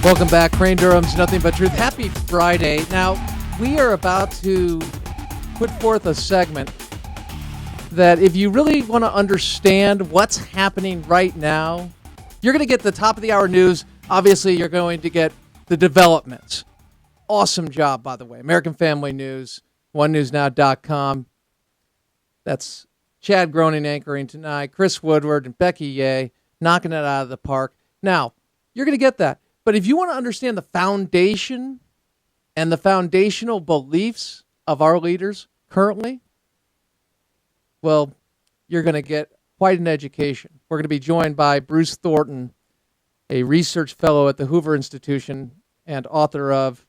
Welcome back. Crane Durham's Nothing But Truth. Happy Friday. Now, we are about to put forth a segment that if you really want to understand what's happening right now, you're going to get the top of the hour news. Obviously, you're going to get the developments. Awesome job, by the way. American Family News, onenewsnow.com. That's Chad Groening anchoring tonight, Chris Woodward and Becky Yeh knocking it out of the park. Now, you're going to get that. But if you want to understand the foundation and the foundational beliefs of our leaders currently, well, you're going to get quite an education. We're going to be joined by Bruce Thornton, a research fellow at the Hoover Institution and author of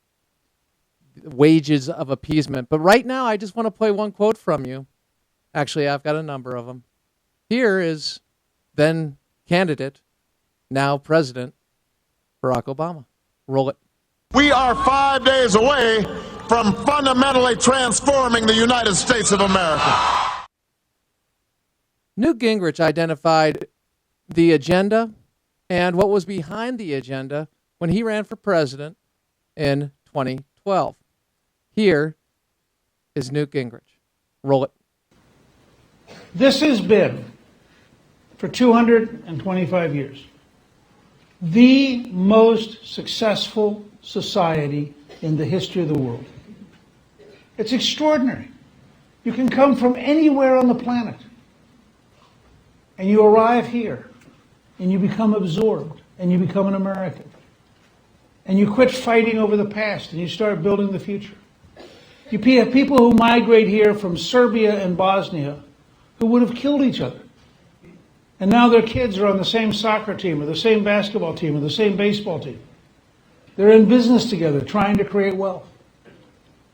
Wages of Appeasement. But right now, I just want to play one quote from you. Actually, I've got a number of them. Here is then candidate, now President, Barack Obama. Roll it. We are 5 days away from fundamentally transforming the United States of America. Newt Gingrich identified the agenda and what was behind the agenda when he ran for president in 2012. Here is Newt Gingrich. Roll it. This has been, for 225 years, the most successful society in the history of the world. It's extraordinary. You can come from anywhere on the planet, and you arrive here, and you become absorbed, and you become an American. And you quit fighting over the past, and you start building the future. You have people who migrate here from Serbia and Bosnia who would have killed each other. And now their kids are on the same soccer team or the same basketball team or the same baseball team. They're in business together trying to create wealth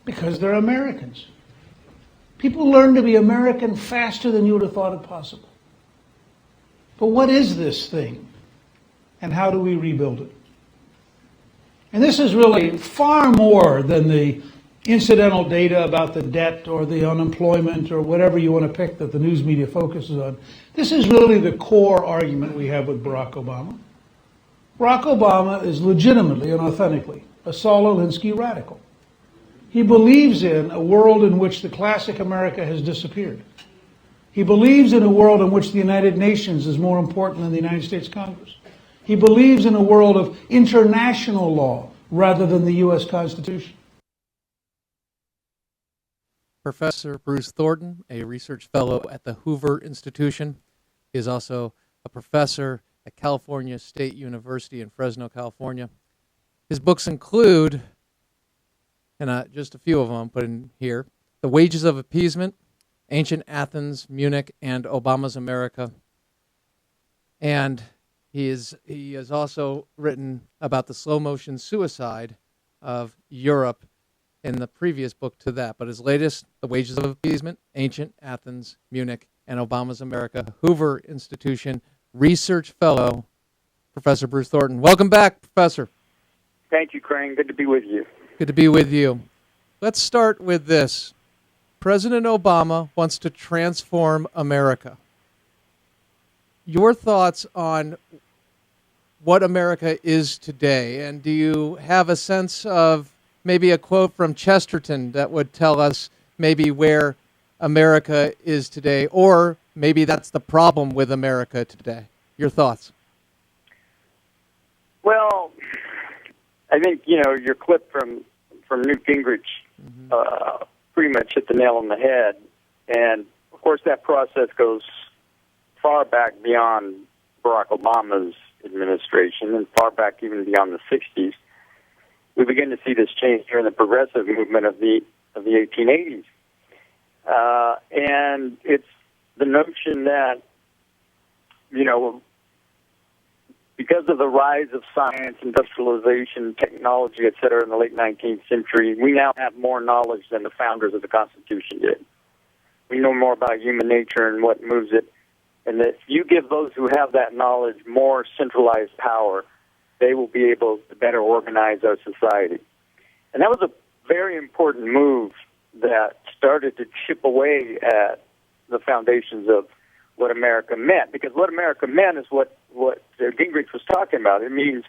because they're Americans. People learn to be American faster than you would have thought it possible. But what is this thing? And how do we rebuild it? And this is really far more than the incidental data about the debt or the unemployment or whatever you want to pick that the news media focuses on. This is really the core argument we have with Barack Obama. Barack Obama is legitimately and authentically a Saul Alinsky radical. He believes in a world in which the classic America has disappeared. He believes in a world in which the United Nations is more important than the United States Congress. He believes in a world of international law rather than the U.S. Constitution. Professor Bruce Thornton, a research fellow at the Hoover Institution, is also a professor at California State University in Fresno, California. His books include, and just a few of them I'm putting here, The Wages of Appeasement, Ancient Athens, Munich, and Obama's America. And he has also written about the slow motion suicide of Europe in the previous book to that. But his latest, The Wages of Appeasement, Ancient Athens, Munich, and Obama's America, Hoover Institution research fellow, Professor Bruce Thornton. Welcome back, Professor. Thank you, Crane. Good to be with you. Good to be with you. Let's start with this. President Obama wants to transform America. Your thoughts on what America is today, and do you have a sense of maybe a quote from Chesterton that would tell us maybe where America is today, or maybe that's the problem with America today? Your thoughts? Well, I think, your clip from Newt Gingrich pretty much hit the nail on the head. And, of course, that process goes far back beyond Barack Obama's administration and far back even beyond the 60s. We begin to see this change during the progressive movement of the 1880s. And it's the notion that, because of the rise of science, industrialization, technology, et cetera, in the late 19th century, we now have more knowledge than the founders of the Constitution did. We know more about human nature and what moves it. And that if you give those who have that knowledge more centralized power, they will be able to better organize our society. And that was a very important move that started to chip away at the foundations of what America meant. Because what America meant is what Gingrich was talking about. It means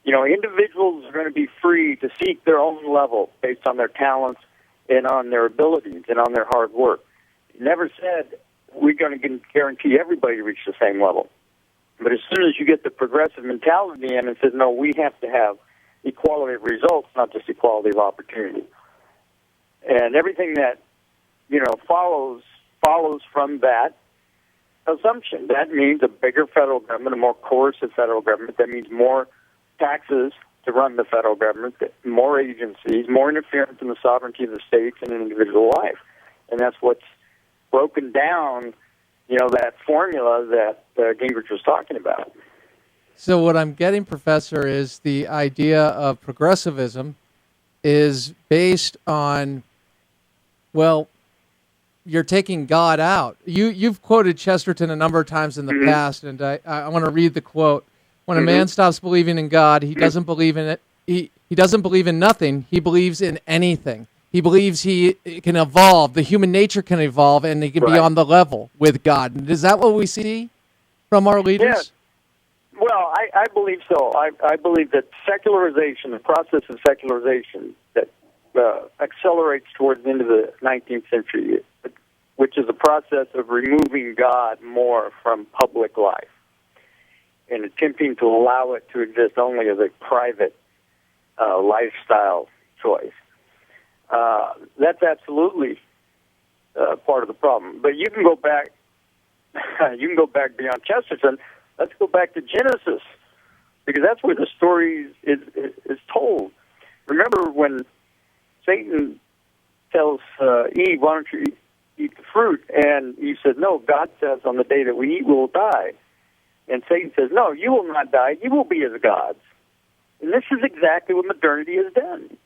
Individuals are going to be free to seek their own level based on their talents and on their abilities and on their hard work. It never said we're going to guarantee everybody to reach the same level. But as soon as you get the progressive mentality in and says, no, we have to have equality of results, not just equality of opportunity. And everything that, follows from that assumption. That means a bigger federal government, a more coercive federal government. That means more taxes to run the federal government, more agencies, more interference in the sovereignty of the states and an individual life. And that's what's broken down, that formula that Gingrich was talking about. So what I'm getting, Professor, is the idea of progressivism is based on, well, you're taking God out. You've quoted Chesterton a number of times in the past, and I want to read the quote. When a man stops believing in God, he doesn't believe in it. He doesn't believe in nothing. He believes in anything. He believes he can evolve. The human nature can evolve, and he can be on the level with God. Is that what we see from our leaders? Yeah. Well, I believe so. I believe that secularization, the process of secularization that accelerates towards the end of the 19th century, which is a process of removing God more from public life and attempting to allow it to exist only as a private lifestyle choice. That's absolutely part of the problem. But you can go back. You can go back beyond Chesterton. Let's go back to Genesis, because that's where the story is told. Remember when Satan tells Eve, "Why don't you eat the fruit?" And Eve said, "No, God says on the day that we eat, we will die." And Satan says, "No, you will not die. You will be as gods." And this is exactly what modernity has done.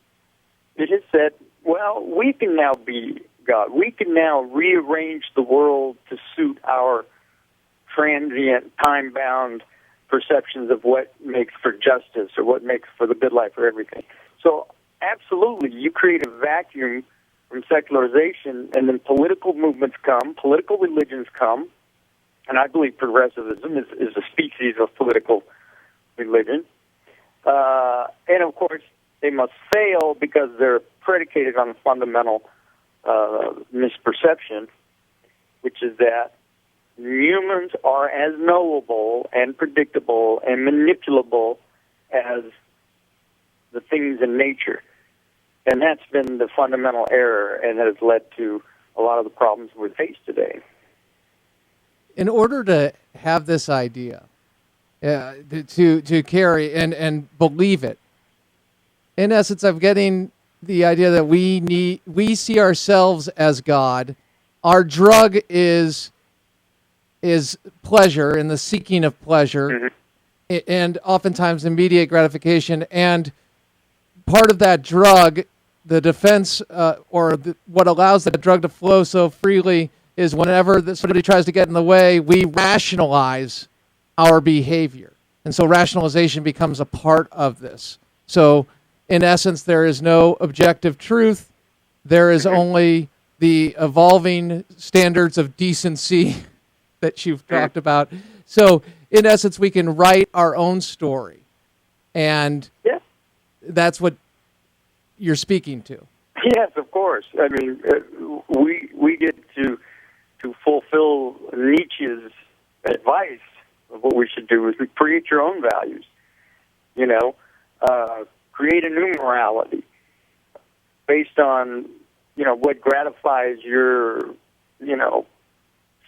It has said, well, we can now be God. We can now rearrange the world to suit our transient, time-bound perceptions of what makes for justice or what makes for the good life or everything. So absolutely, you create a vacuum from secularization, and then political movements come, political religions come, and I believe progressivism is a species of political religion. And, of course, they must fail because they're predicated on a fundamental misperception, which is that humans are as knowable and predictable and manipulable as the things in nature. And that's been the fundamental error, and has led to a lot of the problems we face today. In order to have this idea, to carry and believe it, in essence, I'm getting the idea that we see ourselves as God. Our drug is pleasure and the seeking of pleasure, and oftentimes immediate gratification. And part of that drug, the defense what allows that drug to flow so freely, is whenever somebody tries to get in the way, we rationalize our behavior. And so rationalization becomes a part of this. So in essence, there is no objective truth. There is only the evolving standards of decency that you've talked about. So in essence, we can write our own story. And that's what you're speaking to. Yes, of course. I mean, we get to fulfill Nietzsche's advice of what we should do is we create your own values. Create a new morality based on, what gratifies your,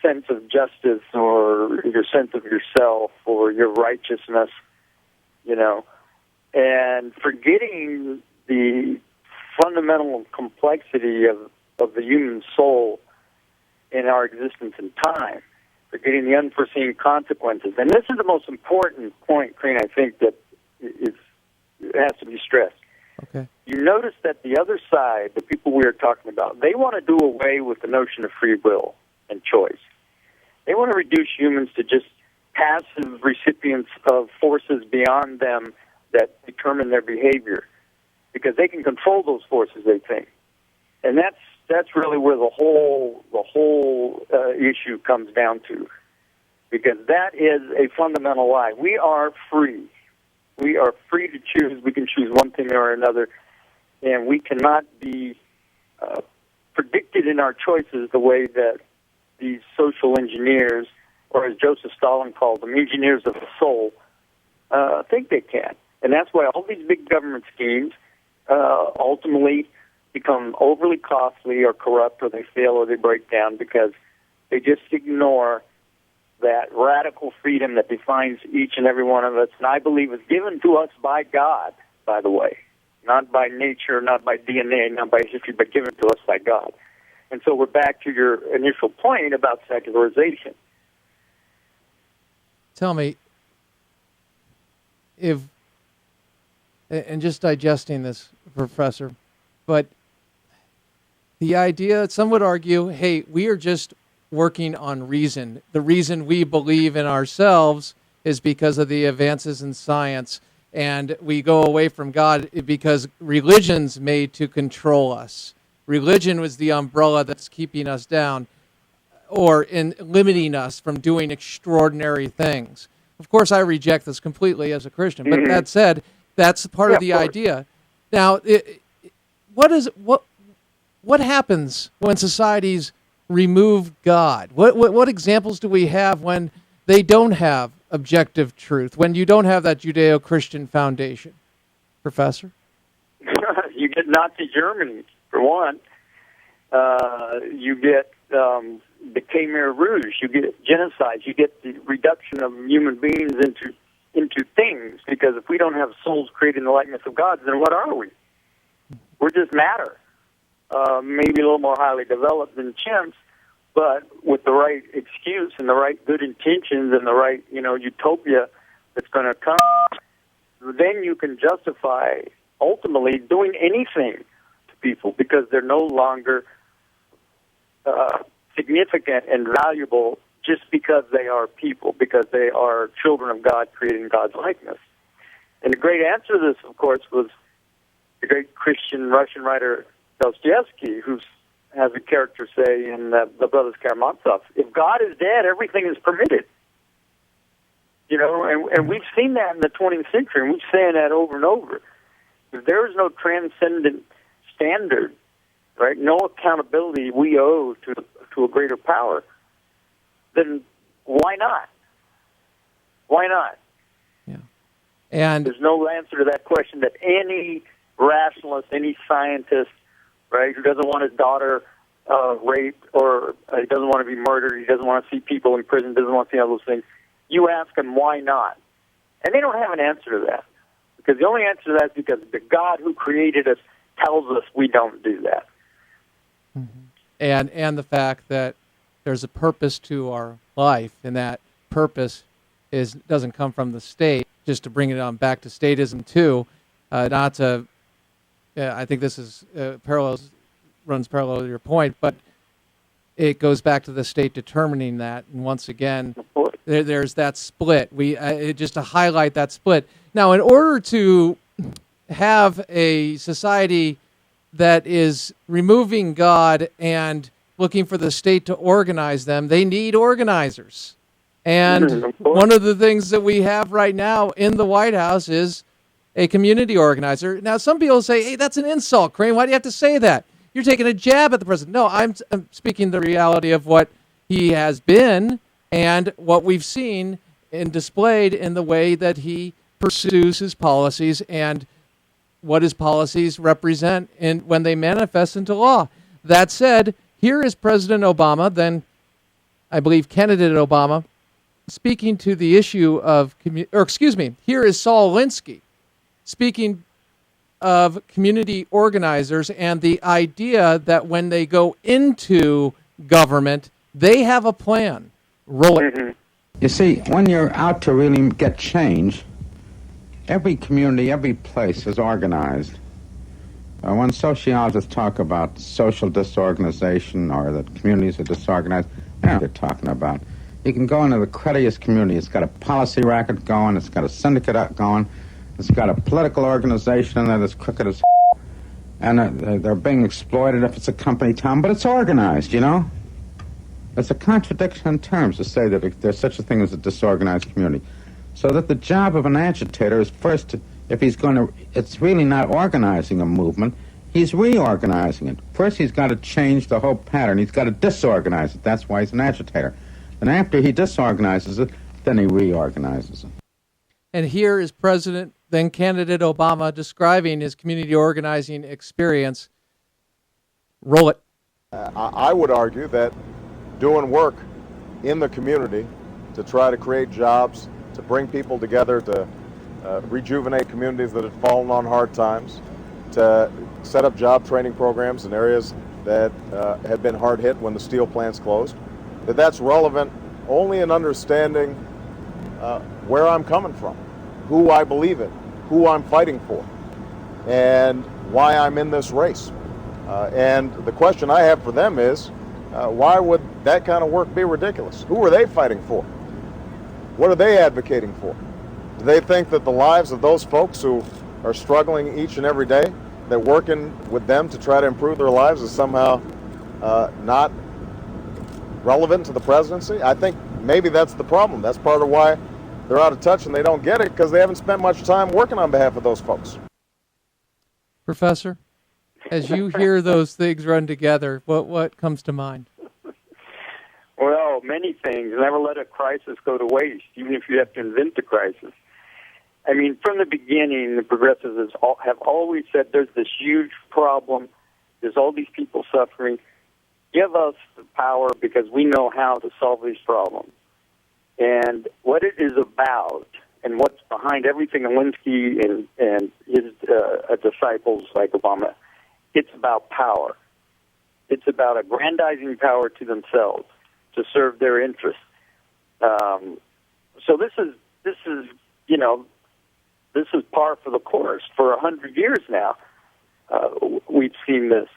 sense of justice or your sense of yourself or your righteousness, and forgetting the fundamental complexity of the human soul in our existence in time, forgetting the unforeseen consequences. And this is the most important point, Crane, I think, that has to be stressed. Okay. You notice that the other side, the people we are talking about, they want to do away with the notion of free will and choice. They want to reduce humans to just passive recipients of forces beyond them that determine their behavior, because they can control those forces, they think. And that's really where the whole issue comes down to, because that is a fundamental lie. We are free. We are free to choose. We can choose one thing or another, and we cannot be predicted in our choices the way that these social engineers, or as Joseph Stalin called them, engineers of the soul, think they can. And that's why all these big government schemes ultimately become overly costly or corrupt, or they fail or they break down, because they just ignore that radical freedom that defines each and every one of us, and I believe is given to us by God, by the way. Not by nature, not by DNA, not by history, but given to us by God. And so we're back to your initial point about secularization. Tell me, if, and just digesting this, Professor, but the idea, some would argue, hey, we are just working on reason. The reason we believe in ourselves is because of the advances in science, and we go away from God because religion's made to control us. Religion was the umbrella that's keeping us down or in limiting us from doing extraordinary things. Of course, I reject this completely as a Christian, but that said, that's part of the idea. Now, what happens when societies remove God? What examples do we have when they don't have objective truth, when you don't have that Judeo-Christian foundation? Professor? You get Nazi Germany, for one. You get the Khmer Rouge. You get genocide. You get the reduction of human beings into things, because if we don't have souls created in the likeness of God, then what are we? We're just matter. Maybe a little more highly developed than chimps, but with the right excuse and the right good intentions and the right, utopia that's going to come, then you can justify ultimately doing anything to people, because they're no longer significant and valuable just because they are people, because they are children of God created in God's likeness. And the great answer to this, of course, was the great Christian Russian writer Dostoevsky, who has a character say in The Brothers Karamazov, if God is dead, everything is permitted. And we've seen that in the 20th century, and we've seen that over and over. If there is no transcendent standard, right, no accountability we owe to a greater power, then why not? Why not? Yeah. And there's no answer to that question that any rationalist, any scientist, right, who doesn't want his daughter raped, or he doesn't want to be murdered, he doesn't want to see people in prison, doesn't want to see all those things, you ask them why not. And they don't have an answer to that. Because the only answer to that is because the God who created us tells us we don't do that. Mm-hmm. And the fact that there's a purpose to our life, and that purpose doesn't come from the state. Just to bring it on back to statism too, not to. I think this is runs parallel to your point, but it goes back to the state determining that. And once again, there's that split. Just to highlight that split. Now, in order to have a society that is removing God and looking for the state to organize them, they need organizers. And one of the things that we have right now in the White House is a community organizer. Now, some people say, hey, that's an insult, Crane. Why do you have to say that? You're taking a jab at the president. No, I'm speaking the reality of what he has been and what we've seen and displayed in the way that he pursues his policies and what his policies represent when they manifest into law. That said, here is President Obama, then I believe candidate Obama, speaking to the issue of, here is Saul Alinsky speaking of community organizers and the idea that when they go into government, they have a plan. Roll it. You see, when you're out to really get change, every community, every place is organized. When sociologists talk about social disorganization or that communities are disorganized, I don't know what they're talking about. You can go into the crediest community. It's got a policy racket going. It's got a syndicate going. It's got a political organization in there that's crooked as and they're being exploited if it's a company town, but it's organized, It's a contradiction in terms to say that there's such a thing as a disorganized community. So that the job of an agitator is first, if he's going to, it's really not organizing a movement, he's reorganizing it. First he's got to change the whole pattern. He's got to disorganize it. That's why he's an agitator. And after he disorganizes it, then he reorganizes it. And here is President, then candidate Obama, describing his community organizing experience. Roll it. I would argue that doing work in the community to try to create jobs, to bring people together, to rejuvenate communities that have fallen on hard times, to set up job training programs in areas that had been hard hit when the steel plants closed, that's relevant only in understanding where I'm coming from, who I believe in, who I'm fighting for, and why I'm in this race. And the question I have for them is, why would that kind of work be ridiculous? Who are they fighting for? What are they advocating for? Do they think that the lives of those folks who are struggling each and every day, that working with them to try to improve their lives is somehow not relevant to the presidency? I think maybe that's the problem. That's part of why they're out of touch and they don't get it, because they haven't spent much time working on behalf of those folks. Professor, as you hear those things run together, what comes to mind? Well, many things. Never let a crisis go to waste, even if you have to invent a crisis. I mean, from the beginning, the progressives have always said there's this huge problem, there's all these people suffering. Give us the power because we know how to solve these problems. And what it is about, and what's behind everything Alinsky and his disciples like Obama, it's about power. It's about aggrandizing power to themselves to serve their interests. So this is par for the course. For 100 years now, we've seen this.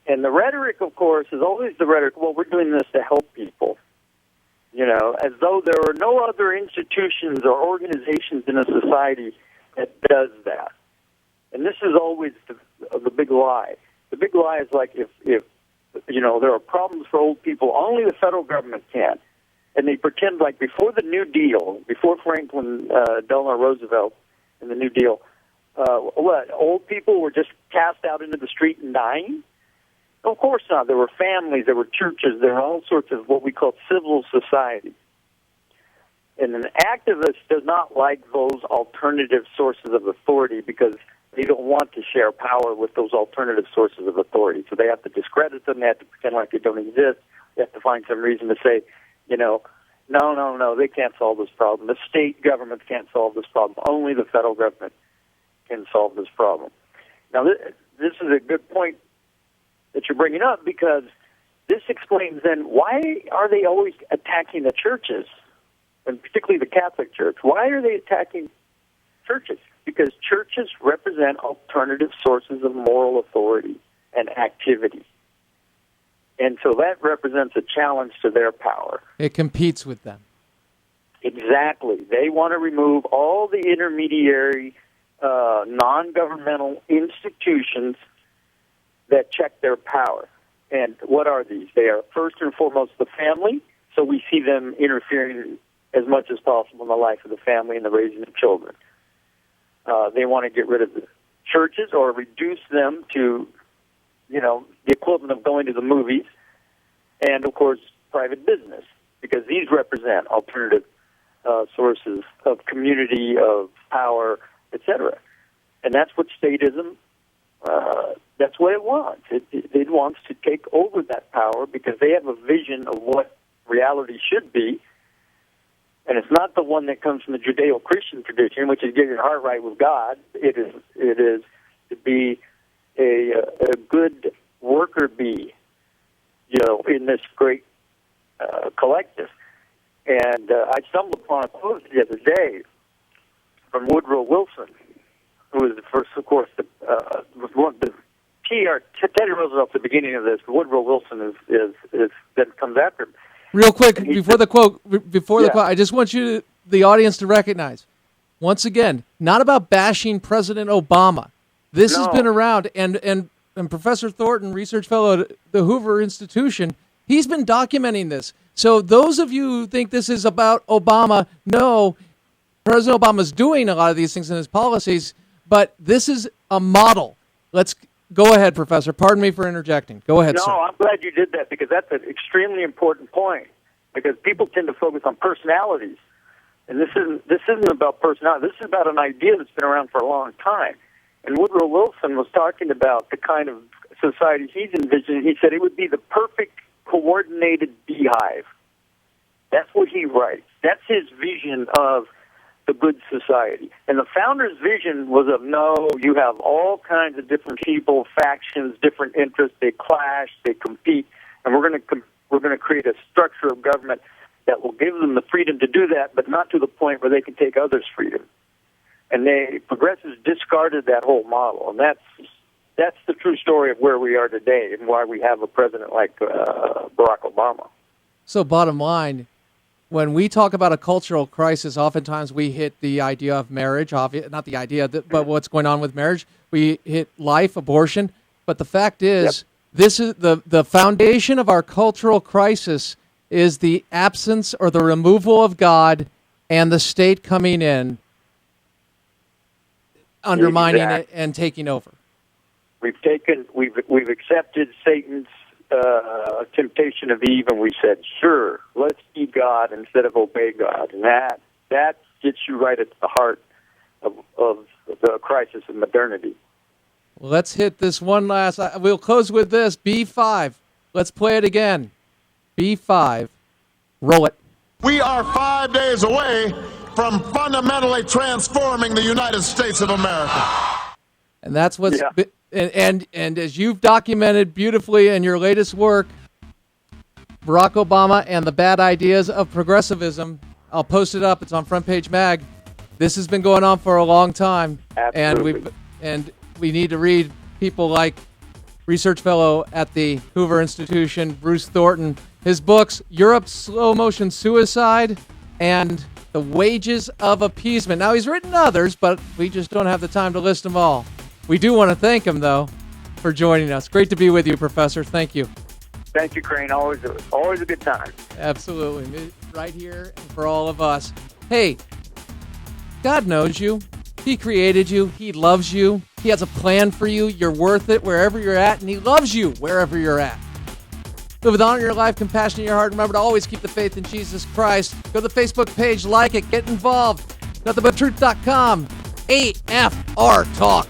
And the rhetoric, of course, is always the rhetoric, well, we're doing this to help people. As though there are no other institutions or organizations in a society that does that. And this is always the big lie. The big lie is like if there are problems for old people, only the federal government can. And they pretend like before the New Deal, before Franklin Delano Roosevelt and the New Deal, old people were just cast out into the street and dying? Of course not. There were families, there were churches, there were all sorts of what we call civil society. And an activist does not like those alternative sources of authority because they don't want to share power with those alternative sources of authority. So they have to discredit them, they have to pretend like they don't exist, they have to find some reason to say, no, they can't solve this problem. The state governments can't solve this problem. Only the federal government can solve this problem. Now, this is a good point that you're bringing up, because this explains then why are they always attacking the churches, and particularly the Catholic Church? Why are they attacking churches? Because churches represent alternative sources of moral authority and activity. And so that represents a challenge to their power. It competes with them. Exactly. They want to remove all the intermediary, non-governmental institutions that check their power. And what are these? They are first and foremost the family, so we see them interfering as much as possible in the life of the family and the raising of children. They want to get rid of the churches or reduce them to, the equivalent of going to the movies, and, of course, private business, because these represent alternative sources of community, of power, etc. And that's what statism, that's what it wants. It wants to take over that power because they have a vision of what reality should be. And it's not the one that comes from the Judeo-Christian tradition, which is get your heart right with God. It is to be a good worker bee, in this great collective. And I stumbled upon a quote the other day from Woodrow Wilson, who was the first, of course, Teddy Roosevelt's the beginning of this. Woodrow Wilson is then comes after him. Real quick, before the quote, I just want the audience to recognize, once again, not about bashing President Obama. This has been around, and Professor Thornton, research fellow at the Hoover Institution, he's been documenting this. So those of you who think this is about Obama, no, President Obama's doing a lot of these things in his policies, but this is a model. Let's go ahead, Professor. Pardon me for interjecting. Go ahead, sir. No, I'm glad you did that because that's an extremely important point. Because people tend to focus on personalities, and this isn't about personality. This is about an idea that's been around for a long time. And Woodrow Wilson was talking about the kind of society he's envisioning. He said it would be the perfect coordinated beehive. That's what he writes. That's his vision of the good society. And the founder's vision was of, no, you have all kinds of different people, factions, different interests. They clash, they compete, and we're going to create a structure of government that will give them the freedom to do that, but not to the point where they can take others' freedom. And progressives discarded that whole model, and that's the true story of where we are today and why we have a president like Barack Obama. So bottom line, when we talk about a cultural crisis, oftentimes we hit the idea of marriage, not the idea, but what's going on with marriage. We hit life, abortion. But the fact is, this is the foundation of our cultural crisis is the absence or the removal of God and the state coming in, undermining it and taking over. We've accepted Satan's temptation of Eve, and we said, sure, let's be God instead of obey God. And that gets you right at the heart of the crisis of modernity. Well, let's hit this one last. We'll close with this. B5. Let's play it again. B5. Roll it. We are 5 days away from fundamentally transforming the United States of America. And that's what's and as you've documented beautifully in your latest work, Barack Obama and the bad ideas of progressivism. I'll post it up. It's on Front Page Mag. This has been going on for a long time. Absolutely. And we need to read people like research fellow at the Hoover Institution, Bruce Thornton. His books, Europe's Slow Motion Suicide and The Wages of Appeasement. Now, he's written others, but we just don't have the time to list them all. We do want to thank him, though, for joining us. Great to be with you, Professor. Thank you. Thank you, Crane. Always a good time. Absolutely. Right here and for all of us. Hey, God knows you. He created you. He loves you. He has a plan for you. You're worth it wherever you're at, and he loves you wherever you're at. Live with honor in your life, compassion in your heart. Remember to always keep the faith in Jesus Christ. Go to the Facebook page, like it, get involved. NothingButTruth.com. AFR Talk.